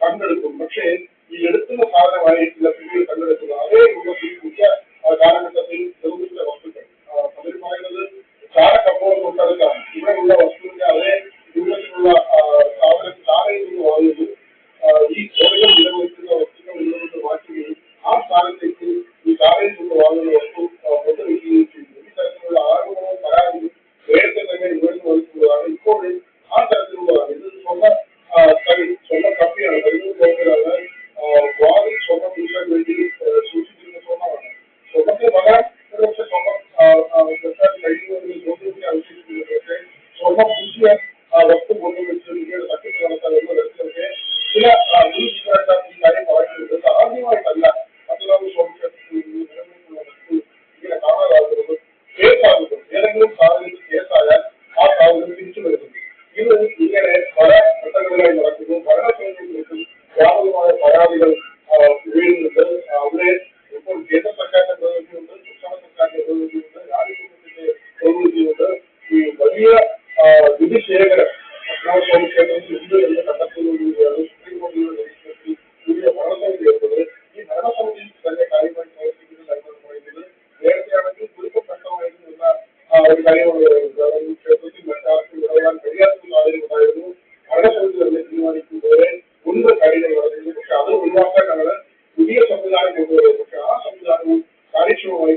കണ്ടെടുക്കും. പക്ഷേ ഈ എടുക്കുന്ന സാധനമായി ചില സ്ത്രീകൾ കണ്ടെടുക്കുന്നത് അതേ രൂപത്തിൽ പുതിയ കാലഘട്ടത്തിൽ നിർമ്മിച്ച വസ്തുക്കൾ. പലരും പറയുന്നത് ചാരക്കപ്പോൾ തൊട്ടടുത്താണ്. ഇവിടെയുള്ള വസ്തുവിന്റെ അതേ രൂപത്തിലുള്ള സാധനം ചാരയിൽ നിന്ന് വാങ്ങുന്നു. ഈ കോഴികൾ നിലനിൽക്കുന്ന വസ്തുക്കൾ നിലനിന്ന് മാറ്റുകയും ആ സ്ഥാനത്തേക്ക് ഈ ചാരയിൽ നിന്ന് വാങ്ങുന്ന വസ്തു കൊണ്ടുവയ്ക്കുകയും ചെയ്യുന്നു. ഈ തരത്തിലുള്ള ആരോപണവും പരാതിയും നേരത്തെ തന്നെ ഉയർന്നു വന്നിട്ടുള്ളതാണ്. ഇപ്പോഴും ആ തരത്തിലുള്ളതാണ്. ഇത് സ്വർണ്ണ കപ്പിയാണ്, കരുതൽ പോകലാണ്. വാതിൽ സ്വർണ്ണം പൂശാൻ വേണ്ടി സൂക്ഷിച്ചിരുന്ന സ്വർണ്ണമാണ്. സ്വർണ്ണത്തിന് പകരം ഒരുപക്ഷെ സ്വർണ്ണം വെക്കാൻ കഴിയുമെന്ന് ചോദ്യത്തിന് ആവശ്യപ്പെടുന്നത്. പക്ഷേ സ്വർണ്ണം പൂശിയ വസ്തു കൊണ്ടുവച്ച് പിന്നീട് തട്ടിപ്പ് നടത്താൻ എന്ന തരത്തിലൊക്കെ ചില മുൻ ജീവനക്കാർ ഈ കാര്യം പറയുന്നത് ആദ്യമായിട്ടല്ല മറ്റൊരാൾ സ്വർണ്ണത്തിൽ നിലനിൽക്കുന്ന വസ്തു ഇങ്ങനെ കാണാതാകുന്നത്. കേസാകുന്നത് ഏതെങ്കിലും സാഹചര്യത്തിൽ കേസായാൽ ആ സാഹചര്യം തിരിച്ചു വരുന്നുണ്ട്. ഇത് ഇങ്ങനെ പല ഘട്ടങ്ങളിലായി നടക്കുന്നു. ഭരണസമിതികൾക്കും വ്യാപകമായ പരാതികൾ ഉയരുന്നുണ്ട്. അവിടെ ഇപ്പോൾ കേന്ദ്ര സർക്കാരിന്റെ പ്രതിനിധിയുണ്ട്, സംസ്ഥാന സർക്കാരിന്റെ പ്രതിനിധിയുണ്ട്, രാജ്യസഭത്തിന്റെ പ്രതിനിധിയുണ്ട്. ഈ വലിയ നിധിശേഖരം പത്മനാഭസ്വാമി ക്ഷേത്രത്തിൽ ഉണ്ട് എന്ന് കണ്ടെത്തുന്നതിലൂടെയാണ് സുപ്രീം കോടതിയുടെ നേതൃത്വത്തിൽ പുതിയ ഭരണസമിതി എടുത്തത്. ഈ ഭരണസമിതി തന്നെ കാര്യമായി പ്രവർത്തിക്കുന്നില്ല എന്നാണ് പറയുന്നത്. നേരത്തെയാണെങ്കിൽ കുരുക്കപ്പെട്ടമായിരുന്നു എന്ന ഒരു കാര്യമാണ് പറയുന്നത്. ക്ഷേത്രത്തിൽ മറ്റാർക്കും ഇടപെടാൻ കഴിയാത്ത സാഹചര്യം ഉണ്ടായിരുന്നു. ഭരണസമിതി തന്നെ തീരുമാനിക്കുന്നവരെ മുൻപ് കാര്യങ്ങൾ നടന്നിരുന്നു. പക്ഷെ അത് ഒഴിവാക്കാനാണ് പുതിയ സംവിധാനം കൊണ്ടുവരുന്നത്. പക്ഷെ ആ സംവിധാനവും കാര്യക്ഷമമായി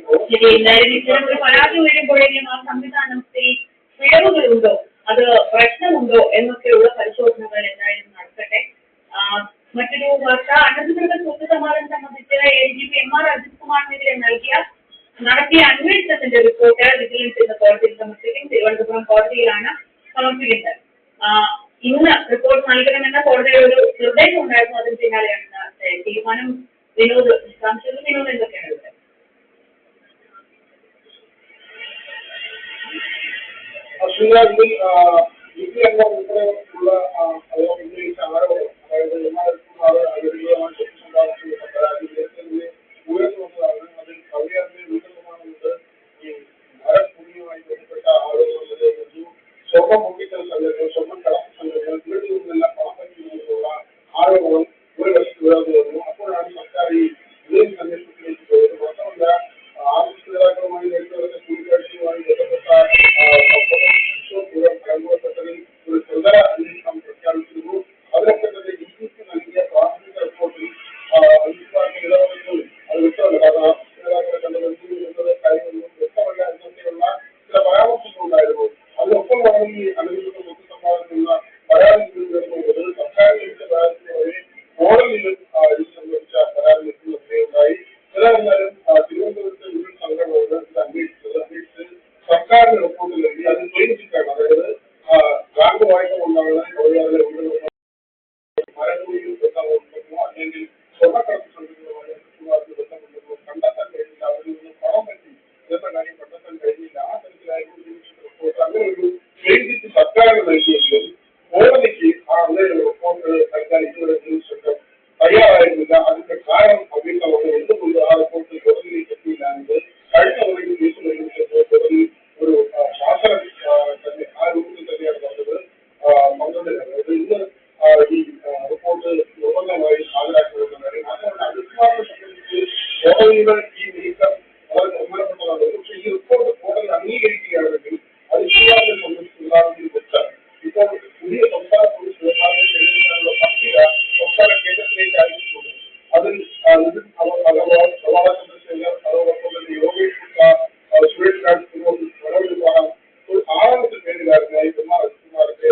പരാതി വരുമ്പോഴേക്കും ആ സംവിധാനത്തിൽ പിഴവുകളുണ്ടോ, അത് പ്രശ്നമുണ്ടോ എന്നൊക്കെയുള്ള പരിശോധനകൾ എന്തായാലും നടത്തട്ടെ. മറ്റൊരു വാർത്ത, അനധികൃത സ്വത്ത് സമാധാനം സംബന്ധിച്ച് ADGP MR അജിത് കുമാറിനെതിരെ നടത്തിയ അന്വേഷണത്തിന്റെ റിപ്പോർട്ട് വിജിലൻസ് ഇന്ന് കോടതിയിൽ സമർപ്പിക്കും. തിരുവനന്തപുരം കോടതിയിലാണ് സമർപ്പിക്കുന്നത്. ഇന്ന് റിപ്പോർട്ട് നൽകണമെന്ന കോടതിയുടെ ഒരു നിർദ്ദേശം ഉണ്ടായിരുന്നു. അതിന് പിന്നാലെയാണ് തീരുമാനം. വിനോദ് എന്തൊക്കെയാണ് ഇവിടെ? ഉൾപ്പെടെയുള്ള ഉന്നയിച്ച ആരോപണം, അതായത് ഉയർന്നു വന്നതാണ്. അതിൽ കവിയാറിന്റെ വീട്ടുനിർമ്മാണമുണ്ട്. ഈ മരഭൂമിയുമായി ബന്ധപ്പെട്ട ആരോപണം, സ്വർണ്ണം പൊട്ടിക്കൽ സംഘടന, സ്വർണ്ണക്കട സംഘടന, ഇവിടെ നിന്നെല്ലാം പണം പറ്റിയുള്ള ആരോപണം ഒരു വശത്ത് ഉയർന്നു വന്നു. അപ്പോഴാണ് സർക്കാർ ഈ വിജിലൻസ് അന്വേഷണത്തിലേക്ക് പോയത്. മാത്രമല്ല ആർഎസ്എസ് നേതാക്കളുമായി നേരത്തെ കൂടിക്കാഴ്ചയുമായി ബന്ധപ്പെട്ട പരാമർശപ്പെട്ടതിൽ ഒരു ത്രിതല അന്വേഷണം പ്രഖ്യാപിച്ചിരുന്നു. അതിനൊക്കെ തന്നെ DGP നൽകിയ പ്രാഥമിക റിപ്പോർട്ടിൽ ഇടപെടുന്നു. അത് വ്യക്തമല്ല. കാരണം ആർഎസ്എസ് നേതാക്കളെ കണ്ടുപിടിച്ചു എന്നത് കാര്യങ്ങളൊന്നും വ്യക്തമല്ല എന്നൊക്കെയുള്ള ചില പരാമർശങ്ങളുണ്ടായിരുന്നു. അതിനൊപ്പമാണ് ഈ അനധികൃത സ്വത്ത് സമ്പാദനത്തിലുള്ള പരാതികൾ വരുന്നത്. സർക്കാരിന് ലഭിച്ച പരാതിക്ക് വരെ കോടതിയിൽ ഇത് സംബന്ധിച്ച പരാതി ലഭിക്കുകയുണ്ടായി. ഏതായിരുന്നാലും തിരുവനന്തപുരത്തെ ഒരു സംഘടനയോട് ഇത് അന്വേഷിച്ച് സർക്കാരിന് റിപ്പോർട്ട് നൽകി. അത് ക്ലെയിം ചിറ്റാണ്. അതായത് ബാങ്ക് വായ്പ കൊണ്ടാണ് തൊഴിലാളികളെ മരക്കുഴിയിൽ ബന്ധമുണ്ടെന്നോ അല്ലെങ്കിൽ സ്വർണ്ണക്കടത്ത് സംഘടനയുമായി ബന്ധമുണ്ടെന്നോ കണ്ടെത്താൻ കഴിഞ്ഞില്ല. അവരിൽ നിന്ന് പണം പറ്റി എന്ന കാര്യം കണ്ടെത്താൻ കഴിഞ്ഞില്ല. ആ തരത്തിലായിരുന്നു റിപ്പോർട്ട്. അങ്ങനെ ഒരു ക്ലെയിം ചിറ്റ് സർക്കാരിന് നൽകിയെങ്കിലും കോടതിക്ക് ആ അങ്ങനെ റിപ്പോർട്ട് നൽകാൻ ഇതുവരെ സംഘം തയ്യാറായിരുന്നില്ല. അതിന്റെ കാരണം അവ്യക്തമാണ്. എന്തുകൊണ്ട് ആ റിപ്പോർട്ട് കോടതിയിലേക്ക് എത്തിയില്ല എന്നത് കഴിഞ്ഞ മുറയിൽ കേസ് നൽകിച്ചപ്പോൾ കോടതി ഒരു ശാസനം തന്നെ ആ രൂപത്തിൽ തന്നെയാണ് പറഞ്ഞത്. 12 ഇന്ന് ഈ റിപ്പോർട്ട് നിർബന്ധമായി ഹാജരാക്കണമെന്ന കാര്യം. മാത്രമല്ല അടിസ്ഥാനത്തെ സംബന്ധിച്ച് കോടതിയുടെ ഈ നീക്കം വളരെ ബഹുമാനപ്പെട്ടതാണ്. പക്ഷേ ഈ റിപ്പോർട്ട് കോടതി അംഗീകരിക്കുകയാണെങ്കിൽ അടിസ്ഥാനത്തെ സംബന്ധിച്ചുണ്ടാകുന്ന തെറ്റാണ്. ഇപ്പോൾ പുതിയ സംസ്ഥാന പോലീസ് മേധാവിയെ തിരഞ്ഞെടുക്കാനുള്ള പട്ടിക സംസ്ഥാന കേന്ദ്രത്തിലേക്ക് അയച്ചിട്ടുണ്ട്. അതിൽ അഗർവാൾ, പ്രഭാത ചന്ദ്രശേഖർ, അതോടൊപ്പം തന്നെ യോഗേഷ് ഗുപ്ത, സുരേഷ് രാജ്, മനോജ് വിവാഹം, ഒരു 6 പേരുകാരനായി കുമാരന്റെ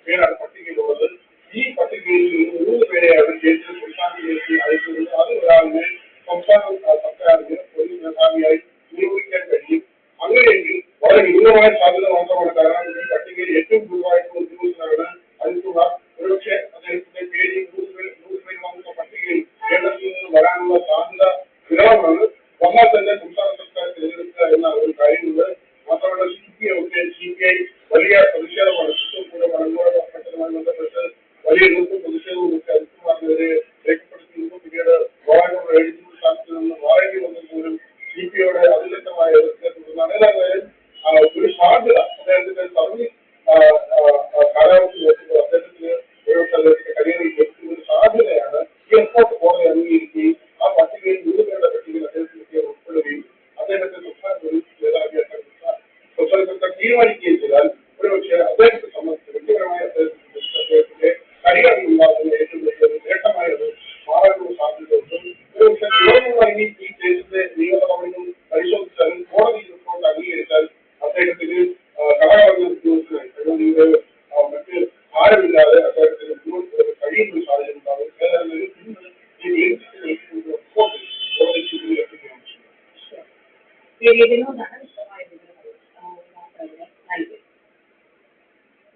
പേരാണ് പട്ടികയിലുള്ളത്. ഈ പട്ടികയിൽ 3 പേരെയാണ് കേന്ദ്ര സംസ്ഥാനത്തിലേക്ക് അയക്കുന്നത്. അത് ഒരാളിനെ സംസ്ഥാന സർക്കാരിന് പോലീസ് മേധാവിയായി നിയോഗിക്കാൻ കഴിയും. അങ്ങനെയെങ്കിൽ വളരെ വിപുലമായ സാധ്യത മാത്രമാണ്. കാരണം ഈ പട്ടികയിൽ ഏറ്റവും കൂടുതലായിട്ടുള്ള ഉദ്യോഗസ്ഥരാണ് അജിത് കുമാർ. ഒരുപക്ഷെ അദ്ദേഹത്തിന്റെ പേര് 100 പേര് വന്ന പട്ടികയിൽ കേരളത്തിൽ നിന്ന് വരാനുള്ള സാധ്യത വിരളമാണ്. വന്നാൽ തന്നെ സംസ്ഥാന സർക്കാർ തിരഞ്ഞെടുക്കുക എന്ന ഒരു കാര്യമുണ്ട്. മാത്രമല്ല CPI വലിയ പ്രതിഷേധമാണ്. മലങ്കോട് ബന്ധപ്പെട്ട് വലിയ ഗ്രൂപ്പും പ്രതിഷേധവും ഒക്കെ അജിത് കുമാറിനെതിരെ രേഖപ്പെടുത്തിയിരുന്നു. പിന്നീട് ഗോവാനോട് എഡിറ്റിംഗ് സ്ഥാനത്ത് നിന്ന് വാറേണ്ടി വന്നത് പോലും CPIയുടെ അതിശക്തമായ എതിർപ്പിനെ തുടർന്നാണ്. ഏതായാലും ഒരു സാധ്യത അദ്ദേഹത്തിന്റെ സർവീസ് കാലാവധി നോക്കുമ്പോൾ അദ്ദേഹത്തിന് ഒരു വിനോദാണ് വിശദമായ വിവരങ്ങൾ നൽകിയത്.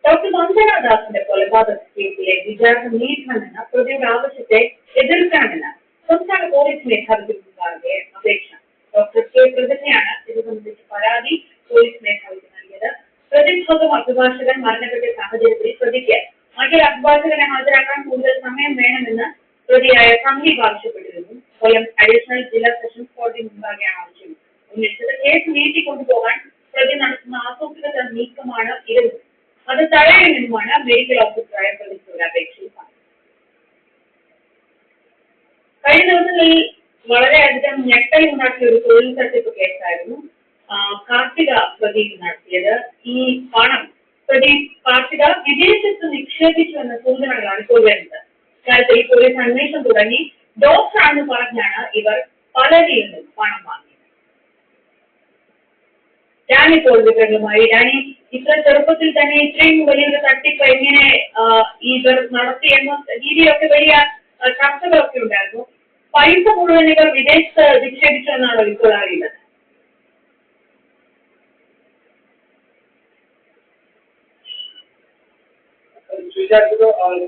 ഡോക്ടർ വന്ദന ദാസിന്റെ കൊലപാതക കേസിലെ വിചാരണ നീട്ടണമെന്ന പ്രതിയുടെ ആവശ്യത്തെ എതിർക്കണമെന്ന് സംസ്ഥാന പോലീസ് മേധാവിക്ക് മുൻപാകെ അപേക്ഷ. ഡോക്ടർ കെ പ്രതിജ്ഞയാണ് ഇത് സംബന്ധിച്ച് പരാതി പോലീസ് മേധാവിക്ക് നൽകിയത്. പ്രതിഭാഗം അഭിഭാഷകൻ മരണപ്പെട്ട സാഹചര്യത്തിൽ പ്രതിക്ക് മറ്റൊരു അഭിഭാഷകനെ ഹാജരാക്കാൻ കൂടുതൽ സമയം വേണമെന്ന് പ്രതിയായ സന്ദീപ് ആവശ്യപ്പെട്ടിരുന്നു. കൊല്ലം അഡീഷണൽ ജില്ലാ സെഷൻസ് കോടതി മുൻപാകെയാണ് ആവശ്യം ഉന്നയിച്ചത്. കേസ് നീട്ടിക്കൊണ്ടുപോകാൻ പ്രതി നടത്തുന്ന ആസൂത്രിത നീക്കമാണ് ഇതെന്നും അത് തടയണമെന്നുമാണ് മെഡിക്കൽ ഓഫീസറായ പ്രതിയുടെ അപേക്ഷയിൽ പറഞ്ഞത്. കഴിഞ്ഞ ദിവസങ്ങളിൽ വളരെയധികം ഞെട്ടലുണ്ടാക്കിയ ഒരു തൊഴിൽ തട്ടിപ്പ് കേസായിരുന്നു കാർത്തിക പ്രതി നടത്തിയത്. ഈ പണം പ്രതി കാർത്തിക വിദേശത്ത് നിക്ഷേപിച്ചു എന്ന സൂചനകളാണ് ഇപ്പോൾ വരുന്നത്. ഇക്കാര്യത്തിൽ പോലീസ് അന്വേഷണം തുടങ്ങി. ഡോക്ടറാണെന്ന് പറഞ്ഞാണ് ഇവർ പലരിൽ നിന്നും പണം വാങ്ങിയത്. ഡാനി ഇപ്പോൾ വിവരങ്ങളുമായി. ഡാനി, ഇത്ര ചെറുപ്പത്തിൽ തന്നെ ഇത്രയും വലിയൊരു തട്ടിപ്പ് എങ്ങനെ ഇവർ നടത്തിയെന്ന രീതിയിലൊക്കെ വലിയ ചർച്ചകളൊക്കെ ഉണ്ടായിരുന്നു. പൈസ മുഴുവൻ ഇവർ വിദേശത്ത് നിക്ഷേപിച്ചു എന്നാണ് ഇപ്പോൾ അറിയുന്നത്.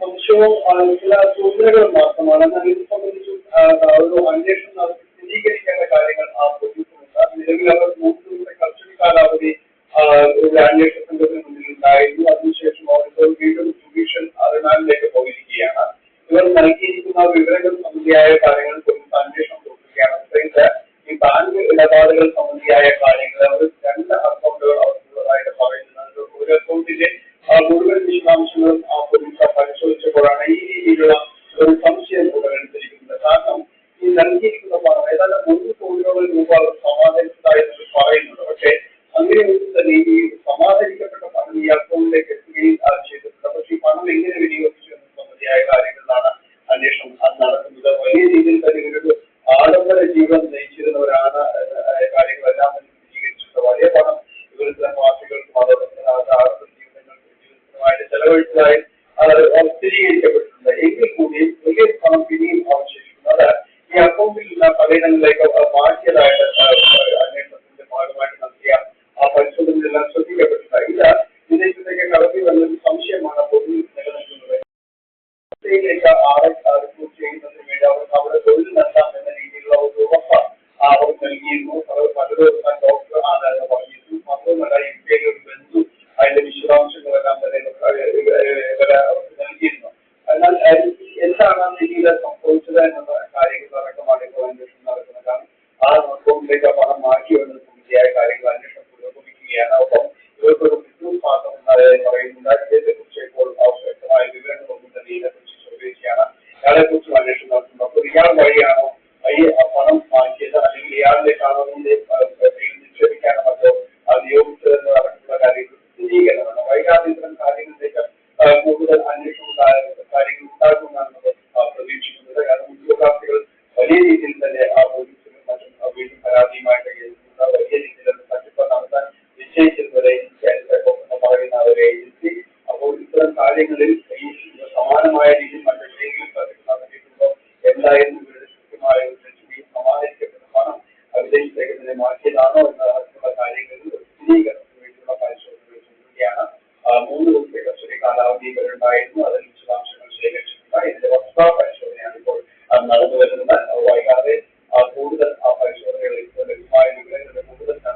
സംശയവും ചില സൂചനകളും മാത്രമാണ്. എന്നാൽ ഇത് സംബന്ധിച്ച് ഒരു അന്വേഷണം നടത്തി സ്ഥിരീകരിക്കേണ്ട കാര്യങ്ങൾ ആ പോലീസിനുണ്ട്. നിലവിൽ അവർ 3 ദിവസത്തെ കസ്റ്റഡി കാലാവധി ഒരു അന്വേഷണ സംഘത്തിന് മുന്നിൽ ഉണ്ടായിരുന്നു. അതിനുശേഷം അവർ വീണ്ടും ജുഡീഷ്യൽ റിമാൻഡിലേക്ക് പോയിരിക്കുകയാണ്. ഇവർ നൽകിയിരിക്കുന്ന വിവരങ്ങൾ സംബന്ധിയായ കാര്യങ്ങൾ പോലീസ് അന്വേഷണം തുടരുകയാണ്. ഈ ബാങ്ക് ഇടപാടുകൾ സംബന്ധിയായ കാര്യങ്ങൾ അവർ 2 അക്കൗണ്ടുകൾ അവർക്കുള്ളതായിട്ട് പറയുന്നത്. ഒരു അക്കൗണ്ടിന്റെ മുഴുവൻ വിശദാംശങ്ങളും ആ പോലീസ് പരിശോധിച്ചപ്പോഴാണ് ഈ രീതിയിലുള്ള ഒരു സംശയം ഉടലെടുത്തിരിക്കുന്നത്. കാരണം ഈ നൽകിയിരിക്കുന്ന പണം ഏതാണ്ട് 3 കോടിയോളം രൂപ അവർ സമാഹരിച്ചതായി പറയുന്നുണ്ട്. പക്ഷേ അങ്ങനെ ഒന്നും തന്നെ ഈ സമാഹരിക്കപ്പെട്ട പണം ഈ അക്കൗണ്ടിലേക്ക് എത്തുകയും ചെയ്തിട്ടുണ്ട്. പക്ഷേ ഈ പണം എങ്ങനെ വിനിയോഗിച്ചു എന്ന സംബന്ധിയായ കാര്യങ്ങളിലാണ് അന്വേഷണം നടക്കുന്നത്. വലിയ രീതിയിൽ തന്നെ ഇവരൊരു ആഡംബര ജീവിതം നയിച്ചിരുന്നവരാണ് കാര്യങ്ങളെല്ലാം സ്ഥിരീകരിച്ചിട്ടുണ്ട്. വലിയ പണം ഇവരിൽ പ്രവാസികൾക്കും അതോടൊപ്പം ചെലവഴിച്ചതായി സ്ഥിരീകരിക്കപ്പെട്ടിട്ടുണ്ട്. എങ്കിൽ കൂടിയും വലിയ പണം പിന്നെയും അവശേഷിക്കുന്നത് ഈ അക്കൗണ്ടിലുള്ള പലയിടങ്ങളിലേക്ക് മാറ്റിയതായിട്ട് അന്വേഷണത്തിന്റെ ഭാഗമായിട്ട് നടത്തിയ ആ പരിശോധനയിലെല്ലാം ശ്രദ്ധിക്കപ്പെട്ടിട്ടുണ്ട്. ഇത് വിദേശത്തേക്ക് കടത്തി വന്ന സംശയമാണ് പോലീസ് നിലനിൽക്കുന്നത്. ആളെ റിക്രൂട്ട് ചെയ്യുന്നതിന് വേണ്ടി അവർക്ക് അവിടെ തൊഴിൽ നൽകാം എന്ന രീതിയിലുള്ള ഒരു ഉറപ്പ് അവർ നൽകിയിരുന്നു. അവർ പലരും ഡോക്ടർ ആണെന്ന് പറഞ്ഞിരുന്നു. മാത്രമല്ല ഇന്ത്യയിലെ ഒരു ബന്ധു അതിന്റെ വിശദാംശങ്ങളെല്ലാം തന്നെ അവർക്ക് നൽകിയിരുന്നു. എന്നാൽ എന്താണ് രീതിയിൽ സംഭവിച്ചത് എന്നുള്ള കാര്യങ്ങൾ അടക്കമാണ് ഇപ്പോൾ അന്വേഷണം നടക്കുന്നത്. കാരണം ആ അക്കൗണ്ടിലേക്ക് പണം മാറ്റിയോ എന്ന സംബന്ധിയായ കാര്യങ്ങൾ അന്വേഷണം പുരോഗമിക്കുകയാണ്. ഒപ്പം ഇവർക്കൊരു ബിസിനസ് പാർട്ണർ ഉണ്ടായതായി പറയുന്നുണ്ട്. ഇതേക്കുറിച്ച് ഇപ്പോൾ വ്യക്തമായ വിവരങ്ങളൊന്നും തന്നെ ഇതിനെക്കുറിച്ച് ചോദിക്കുകയാണ്. ഇയാളെക്കുറിച്ചും അന്വേഷണം നടത്തുന്നു. അപ്പോൾ ഇയാൾ വഴിയാണോ ഈ പണം മാറ്റിയത്, അല്ലെങ്കിൽ ഇയാളിലേക്കാണോ നിക്ഷേപിക്കാനോ മറ്റോ നിയോഗിച്ചതെന്ന് നടക്കുന്ന കാര്യങ്ങൾ സ്ഥിരീകരണമാണ്. വൈകാതെ ഇത്തരം കാര്യങ്ങളിലേക്ക് കൂടുതൽ അന്വേഷണം കാര്യങ്ങൾ ഉണ്ടാക്കുമെന്നാണ് നമ്മൾ പ്രതീക്ഷിക്കുന്നത്. കാരണം ഉദ്യോഗാർത്ഥികൾ വലിയ രീതിയിൽ തന്നെ ആ പോലീസിനും മറ്റും വീണ്ടും പരാതിയുമായിട്ട് വലിയ രീതിയിലുള്ള തട്ടിപ്പ് നടത്താൻ നിശ്ചയിച്ചിരുന്നത് എന്ന് പറയുന്ന ഒരു ഏജൻസി. അപ്പോൾ ഇത്തരം കാര്യങ്ങളിൽ ഈ സമാനമായ രീതിയിൽ മറ്റെവിടെയെങ്കിലും തട്ടിപ്പ് നടത്തിയിട്ടുണ്ടോ എന്തായിരുന്നു ഇവരുടെ കൃത്യമായ സമാഹരിക്കപ്പെട്ട പണം വിദേശത്തേക്ക് തന്നെ മാറ്റിയതാണോ എന്നുള്ള കാര്യങ്ങളിൽ സ്ഥിരീകരണത്തിന് വേണ്ടിയുള്ള പരിശോധനകൾ തുടരുകയാണ്. 3 ദിവസത്തെ കസ്റ്റഡി കാലാവധി ഇവരുണ്ടായിരുന്നു. അത്